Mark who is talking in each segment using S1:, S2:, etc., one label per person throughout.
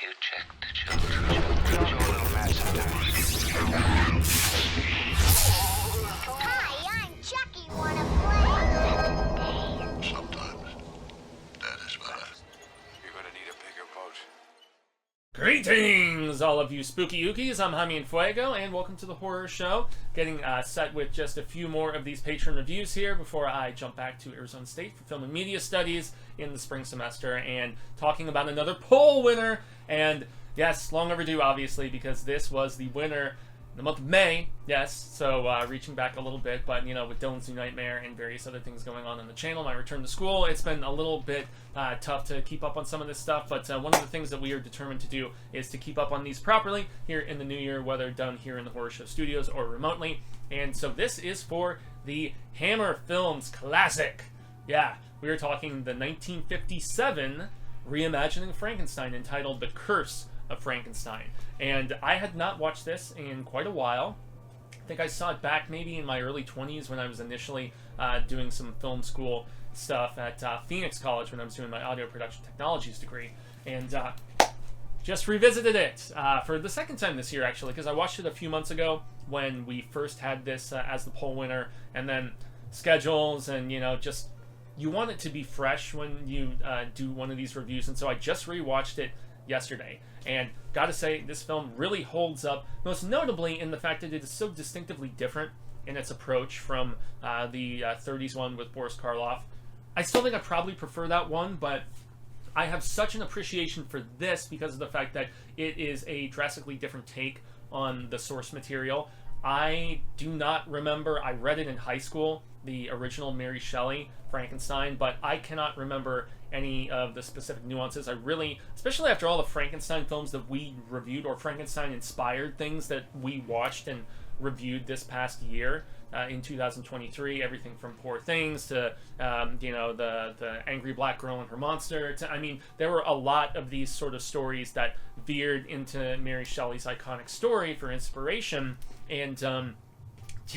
S1: you check the children? Show a little mad sometimes.
S2: Hi, I'm Chucky. Wanna play?
S3: Sometimes. That is better.
S1: You're gonna need a bigger boat.
S4: Greetings, all of you spooky ookies. I'm Jaime and Fuego, and welcome to the horror show. Getting set with just a few more of these patron reviews here before I jump back to Arizona State for Film and Media Studies in the spring semester and talking about another poll winner. And yes, long overdue, obviously, because this was the winner in the month of May. Yes, so reaching back a little bit, but you know, with Dylan's New Nightmare and various other things going on the channel, my return to school, it's been a little bit tough to keep up on some of this stuff, but one of the things that we are determined to do is to keep up on these properly here in the new year, whether done here in the Horror Show Studios or remotely. And so this is for the Hammer Films classic. Yeah, we are talking the 1957 reimagining of Frankenstein entitled The Curse of Frankenstein. And I had not watched this in quite a while. I think I saw it back maybe in my early 20s when I was initially doing some film school stuff at Phoenix College when I was doing my audio production technologies degree. And just revisited it for the second time this year, actually, because I watched it a few months ago when we first had this as the poll winner, and then schedules and, you know, just you want it to be fresh when you do one of these reviews. And so I just rewatched it yesterday, and gotta say, this film really holds up, most notably in the fact that it is so distinctively different in its approach from the 30s one with Boris Karloff. I still think I probably prefer that one, but I have such an appreciation for this because of the fact that it is a drastically different take on the source material. I do not remember, I read it in high school, the original Mary Shelley Frankenstein, but I cannot remember any of the specific nuances. I really, especially after all the Frankenstein films that we reviewed, or Frankenstein-inspired things that we watched and reviewed this past year in 2023, everything from Poor Things to, you know, the Angry Black Girl and Her Monster. To, I mean, there were a lot of these sort of stories that veered into Mary Shelley's iconic story for inspiration. And,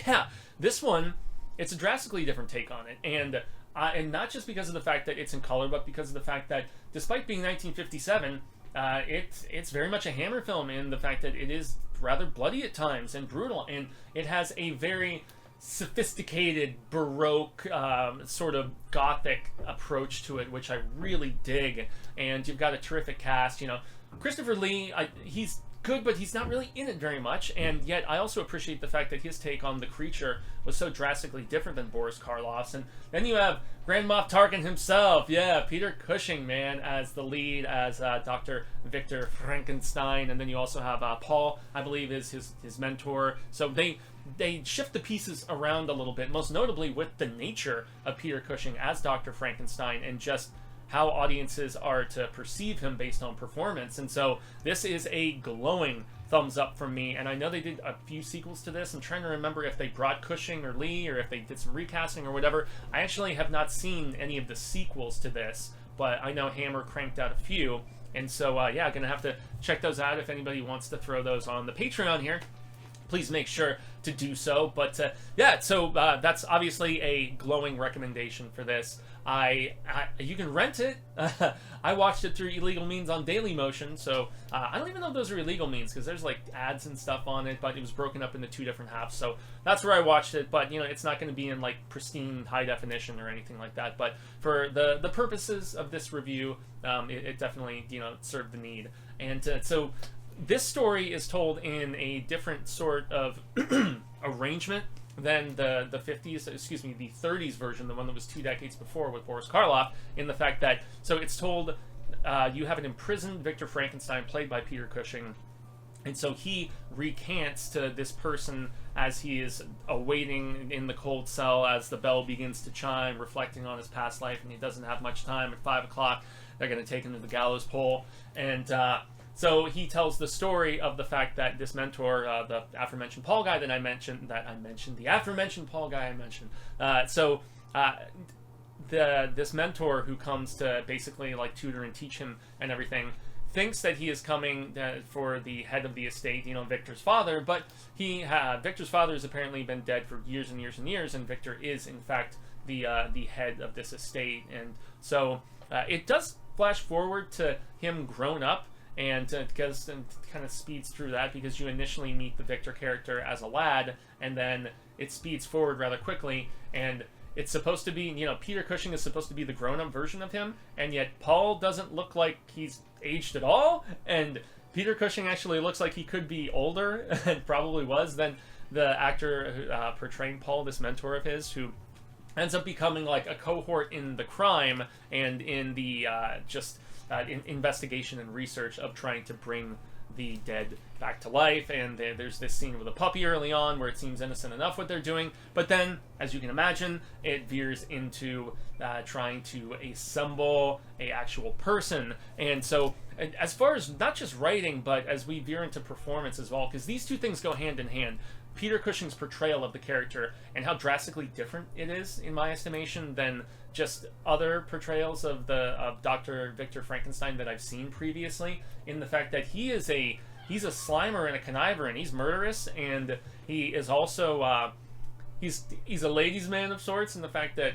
S4: yeah, this one, it's a drastically different take on it. And not just because of the fact that it's in color, but because of the fact that despite being 1957, it's very much a Hammer film in the fact that it is rather bloody at times and brutal, and it has a very sophisticated Baroque sort of Gothic approach to it, which I really dig. And you've got a terrific cast. You know, Kristopher Lee, he's good, but he's not really in it very much, and yet I also appreciate the fact that his take on the creature was so drastically different than Boris Karloff's. And then you have Grand Moff Tarkin himself, yeah, Peter Cushing, man, as the lead, as Dr. Victor Frankenstein, and then you also have Paul, I believe, is his mentor. So they shift the pieces around a little bit, most notably with the nature of Peter Cushing as Dr. Frankenstein, and just how audiences are to perceive him based on performance. And so this is a glowing thumbs up from me, and I know they did a few sequels to this. I'm trying to remember if they brought Cushing or Lee, or if they did some recasting or whatever. I actually have not seen any of the sequels to this, but I know Hammer cranked out a few, and so yeah, gonna have to check those out if anybody wants to throw those on the Patreon here. Please make sure to do so. But yeah, so that's obviously a glowing recommendation for this. You can rent it. I watched it through illegal means on Dailymotion, so I don't even know if those are illegal means because there's like ads and stuff on it, but it was broken up into two different halves. So that's where I watched it, but you know, it's not going to be in like pristine high definition or anything like that. But for the purposes of this review, it definitely, you know, served the need. And so this story is told in a different sort of arrangement than the 50s, excuse me, the 30s version, the one that was 2 decades before with Boris Karloff, in the fact that, so it's told, you have an imprisoned Victor Frankenstein played by Peter Cushing, and so he recants to this person as he is awaiting in the cold cell as the bell begins to chime, reflecting on his past life, and he doesn't have much time. At 5 o'clock, they're going to take him to the gallows pole, and so he tells the story of the fact that this mentor, the aforementioned Paul guy that I mentioned, the aforementioned Paul guy I mentioned. This mentor who comes to basically like tutor and teach him and everything, thinks that he is coming for the head of the estate, you know, Victor's father, but Victor's father has apparently been dead for years and years and years, and Victor is in fact the head of this estate. And so it does flash forward to him grown up and goes and kind of speeds through that because you initially meet the Victor character as a lad, and then it speeds forward rather quickly, and it's supposed to be, you know, Peter Cushing is supposed to be the grown-up version of him, and yet Paul doesn't look like he's aged at all, and Peter Cushing actually looks like he could be older, and probably was, than the actor who, portraying Paul, this mentor of his, who ends up becoming like a cohort in the crime and in the investigation and research of trying to bring the dead back to life. And there's this scene with a puppy early on where it seems innocent enough what they're doing, but then, as you can imagine, it veers into trying to assemble a actual person. And so, as far as not just writing, but as we veer into performance as well, because these two things go hand in hand. Peter Cushing's portrayal of the character and how drastically different it is, in my estimation, than just other portrayals of Dr. Victor Frankenstein that I've seen previously, in the fact that he's a slimer and a conniver, and he's murderous, and he is also he's a ladies' man of sorts, in the fact that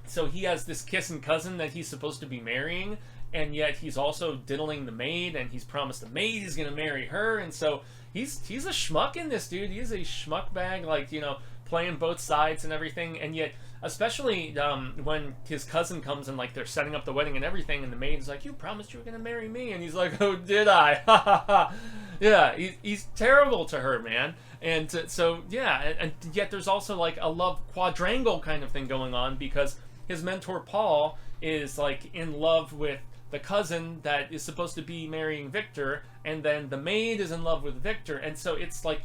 S4: so he has this kissing cousin that he's supposed to be marrying, and yet he's also diddling the maid, and he's promised the maid he's gonna marry her, and so he's a schmuck in this, dude. He's a schmuck bag, like, you know, playing both sides and everything. And yet, especially when his cousin comes and, like, they're setting up the wedding and everything, and the maid's like, "You promised you were gonna marry me," and he's like, "Oh, did I?" Ha ha ha. Yeah, he's terrible to her, man. And so yeah, and yet there's also like a love quadrangle kind of thing going on, because his mentor Paul is like in love with the cousin that is supposed to be marrying Victor, and then the maid is in love with Victor, and so it's like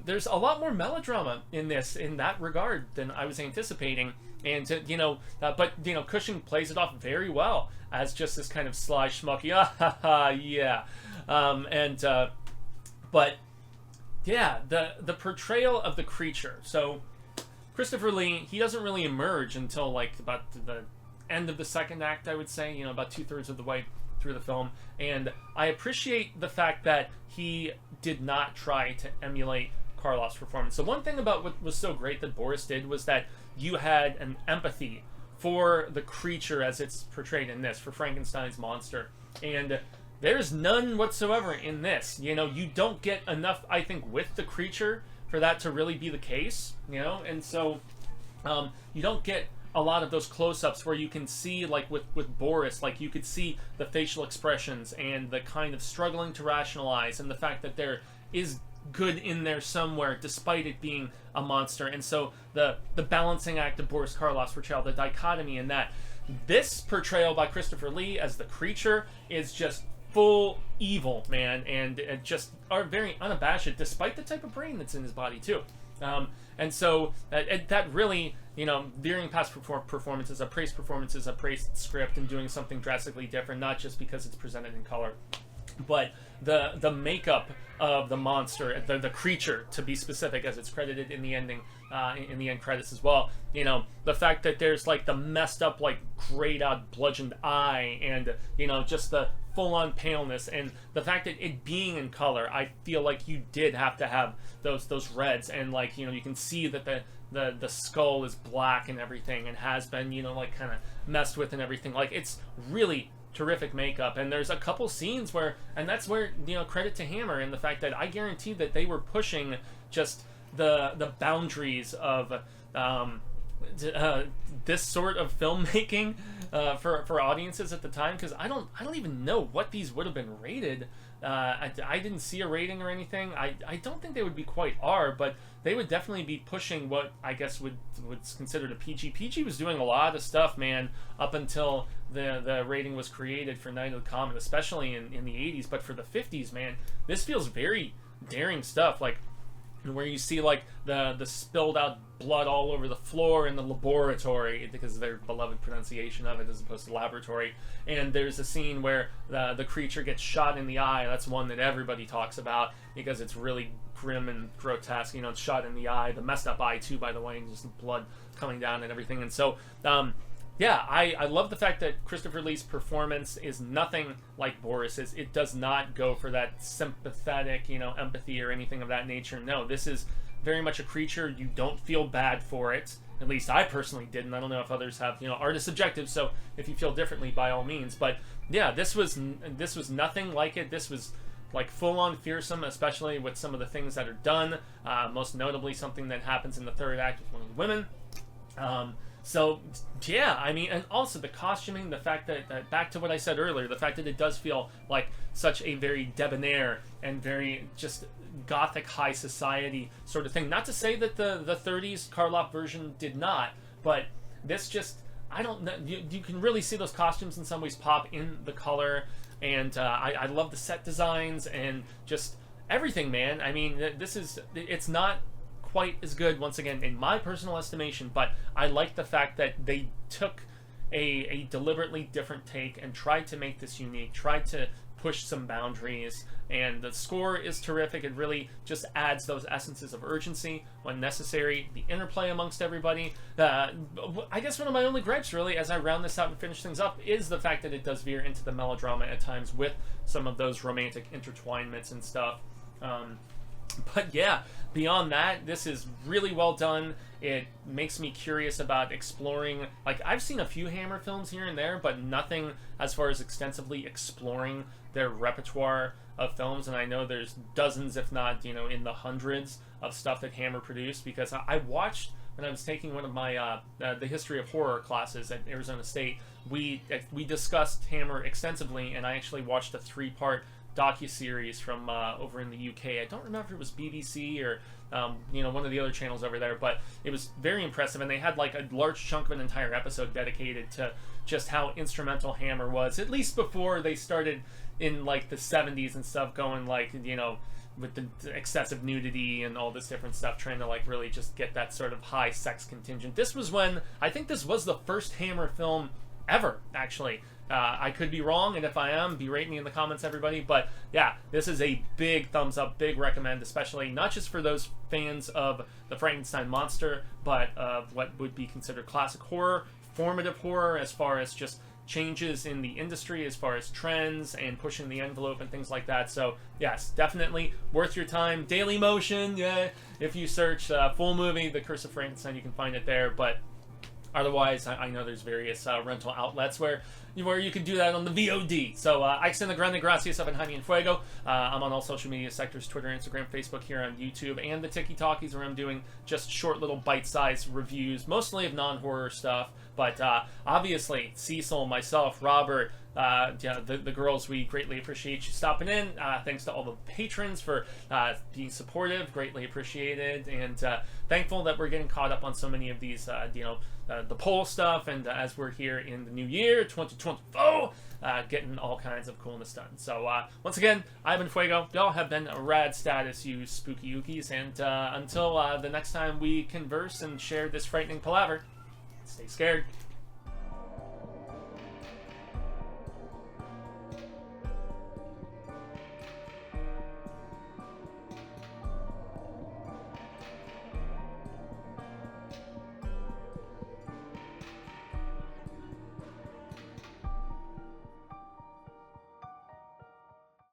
S4: there's a lot more melodrama in this, in that regard, than I was anticipating. And you know, but you know, Cushing plays it off very well as just this kind of sly schmucky, yeah, but yeah, the portrayal of the creature. So Kristopher Lee, he doesn't really emerge until like about the end of the second act, I would say, you know, about 2/3 of the way through the film. And I appreciate the fact that he did not try to emulate Karloff's performance. So one thing about what was so great that Boris did was that you had an empathy for the creature as it's portrayed in this, for Frankenstein's monster. And there's none whatsoever in this. You know, you don't get enough, I think, with the creature for that to really be the case, you know? And so you don't get a lot of those close-ups where you can see, like with Boris, like you could see the facial expressions and the kind of struggling to rationalize, and the fact that there is good in there somewhere despite it being a monster. And so the balancing act of Boris Karloff's portrayal, the dichotomy in that. This portrayal by Kristopher Lee as the creature is just full evil, man, and just are very unabashed despite the type of brain that's in his body too. And so that really, you know, veering past performances, praised performances, praised script, and doing something drastically different, not just because it's presented in color, but the makeup of the monster, the creature, to be specific, as it's credited in the ending, in the end credits as well. You know, the fact that there's like the messed up, like grayed out, bludgeoned eye, and you know, just the full-on paleness, and the fact that it being in color, I feel like you did have to have those reds, and like, you know, you can see that the skull is black and everything, and has been, you know, like kind of messed with and everything. Like, it's really terrific makeup. And there's a couple scenes where, and that's where, you know, credit to Hammer and the fact that I guarantee that they were pushing just the boundaries of this sort of filmmaking for audiences at the time, because I don't even know what these would have been rated. I didn't see a rating or anything. I don't think they would be quite R, but they would definitely be pushing what I guess would considered a PG. PG was doing a lot of stuff, man, up until the rating was created for Night of the Comet, especially in the 80s. But for the 50s, man, this feels very daring stuff, like where you see like the spilled out blood all over the floor in the laboratory, because of their beloved pronunciation of it as opposed to laboratory. And there's a scene where the creature gets shot in the eye. That's one that everybody talks about because it's really grim and grotesque. You know, it's shot in the eye, the messed up eye too, by the way, and just the blood coming down and everything. And so yeah, I love the fact that Kristopher Lee's performance is nothing like Boris's. It does not go for that sympathetic, you know, empathy or anything of that nature. No, this is very much a creature. You don't feel bad for it. At least I personally didn't. I don't know if others have, artist objectives. So if you feel differently, by all means. But yeah, this was nothing like it. This was like full-on fearsome, especially with some of the things that are done. Most notably, something that happens in the third act with one of the women. So yeah, I mean, and also the costuming, the fact that back to what I said earlier, the fact that it does feel like such a very debonair and very just gothic high society sort of thing. Not to say that the 30s Karloff version did not, but this just, I don't know, you can really see those costumes in some ways pop in the color, and I love the set designs and just everything, man. I mean, it's not quite as good, once again, in my personal estimation, but I like the fact that they took a deliberately different take and tried to make this unique, tried to push some boundaries, and the score is terrific. It really just adds those essences of urgency when necessary, the interplay amongst everybody. I guess one of my only gripes, really, as I round this out and finish things up, is the fact that it does veer into the melodrama at times with some of those romantic intertwinements and stuff. But yeah, beyond that, this is really well done. It makes me curious about exploring, like, I've seen a few Hammer films here and there, but nothing as far as extensively exploring their repertoire of films, and I know there's dozens, if not, in the hundreds of stuff that Hammer produced, because I watched, when I was taking one of my, the history of horror classes at Arizona State, we discussed Hammer extensively, and I actually watched a 3-part docuseries from over in the UK. I don't remember if it was BBC or one of the other channels over there, but it was very impressive, and they had like a large chunk of an entire episode dedicated to just how instrumental Hammer was, at least before they started in like the 70s and stuff, going like, with the excessive nudity and all this different stuff, trying to like really just get that sort of high sex contingent. This was when, I think this was the first Hammer film ever, actually. I could be wrong, and if I am, berate me in the comments, everybody. But yeah, this is a big thumbs up, big recommend, especially not just for those fans of the Frankenstein monster, but of what would be considered classic horror, formative horror, as far as just changes in the industry, as far as trends and pushing the envelope and things like that. So yes, definitely worth your time. Daily Motion, yeah. If you search full movie, The Curse of Frankenstein, you can find it there. But otherwise, I know there's various rental outlets where you can do that on the VOD. So, I extend the grande gracias of Jaime and Fuego. I'm on all social media sectors, Twitter, Instagram, Facebook, here on YouTube, and the Tiki Talkies, where I'm doing just short little bite-sized reviews, mostly of non-horror stuff. But obviously, Cecil, myself, Robert, the girls, we greatly appreciate you stopping in. Thanks to all the patrons for being supportive, greatly appreciated, and thankful that we're getting caught up on so many of these, the poll stuff, and as we're here in the new year, 2024, getting all kinds of coolness done. So once again, I've been Fuego. Y'all have been a rad status, you spooky ookies, and until the next time we converse and share this frightening palaver, stay scared.